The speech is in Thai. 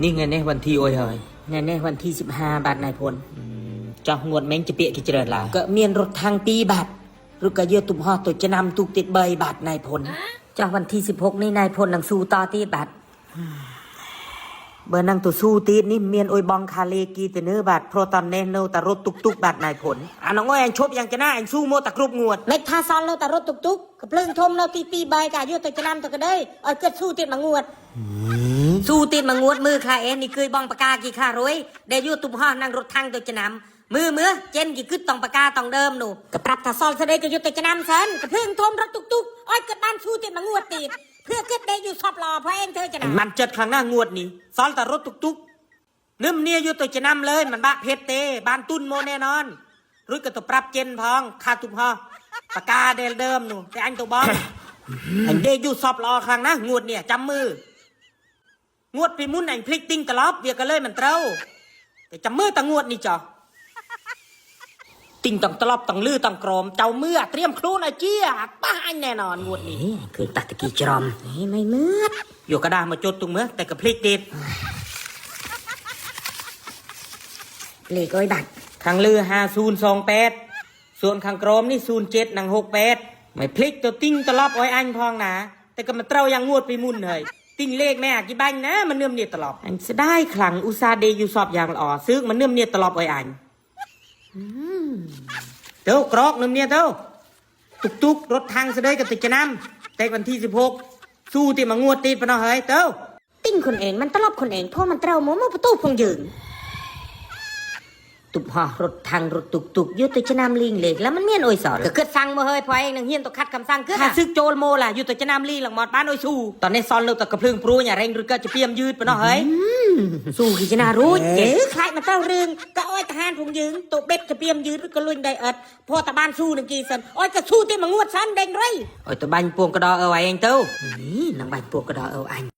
นี่ไงเนี่ยวันที่โอ้ยเฮ้ย ไงเนี่ยวันที่15 บาทนายพล จ้างวดแม่งจะเปียกกี่เจริญล่ะ ก็เมียนรถทางปีบาทหรือก็เยอะตุ่มห่อตัวจะนำตุกติดใบบาทนายพลจากวันที่16นี่นายพลหนังสู้ต่อตีบาทเบอร์นังตัวสู้ตีนี่เมียนโอยบองคาเลกีแต่เนื้อบาทโปรตอนเนโนแต่รถตุกบาทนายพลน้องอ้อยอันชบยังจะน่าอันสู้โมตะกรุบงวดเม็ดทาซอนเราแต่รถตุกกับเพลิงทมเราตีปีใบกาเยอะตัวจะนำตัวก็ได้เกิดสู้ติดมางวดสู้ติดมางวดมือคาเอ็นนี่เคยบองปากกากี่ข้ารวยได้ยุตุ่มห่อนั่งรถทางตัวจะนำมือเจนกี่กึดตองปากกาตองเดิมหนูกับปรับทาซอนเสด็จก็ยุติจะนำเซนกับเพลิงทมรถตุกอ้อยเกิดบ้านสู้ติดมางวดติดเพื่อเกิดได้อยู่ชอบรอเพราะเองเธอจะนำมันเจ็ดครั้งหน้างวดนี่ซอนแต่รถตุกนึ่มเนี่ยอยู่ตัวจะนำเลยมันบ้าเพชรเตบานตุ้นโมแน่นอนรู้ก็ตัวปรับเจนพองคาตุ่มห่อปากกาเดิมหนูแต่อันตัวบอลอันเดอยู่ชอบรอครั้งนะงวดเนี่ยจำมืองวดไปมุนอันพลิกติ้งกระลอบเบียกันเลยมันเต้าแต่จำมือต่างงวดนี่จ่อติ่งต้องตลบต้องลือต้องกรมเจ้าเมื่อเตรียมครูนะเจี๊ยป้าแน่นอนงวดนี้คือตัดตะกี้จอมไม่เมื่ออยู่กระดามาจดตรงเมื่อแต่กับพลิกติดเลขบัตรข้างลือ5028ส่วนข้างกรมนี่07นาง68ไม่พลิกตัวติ้งตลบอ้อยอันพองนะแต่ก็มาเต้ายังงวดไปมุนเลยติ้งเลขแม่กี่บังนะมันเนื่อมเนียตลอดอันจะได้คลังอุซาเดยูสอบอย่างอ่อซึ่งมันเนื่อมเนียตลอดอ้อยอันเต้ากรอกเนื่อมเนียเต้าตุกรถทางเสด็จกับติดจะนำแต่วันที่16สู้ที่มางวดตีปะเนาะเฮ้ยเต้าติ้งคนเองมันตลบคนเองเพราะมันเต้าหมูประตูพงยืนตุบห่อรถทางรถตุกยุติจะนำลิงเล็กแล้วมันเมียนโอยสอนก็เกิดสั่งมาเฮ้ยพอเองนังเฮียนตกคัดคำสั่งเกิดซึกโจลโมล่ะยุติจะนำลิงหลังหมดบ้านโอยสู้ตอนนี้ซอนเลิกตะกระเพลิงปรูอย่าเร่งหรือก็จะเปียมยืดปะเนาะเฮ้ยสู้กิจนารู้เจ๋อใครมาเต้าเรื่องก็อ้อยทหารพงยืนตัวเบ็ดจะเปียมยืดหรือก็ลุยได้พอตะบ้านสู้หนึ่งกี่สันอ้อยก็สู้ที่มางวดสันเด้งไรอ้อยตะบ้านปวงกระดอเอาไว้เองเต้านี่นางบ้านปวงกระดอเอาไอ้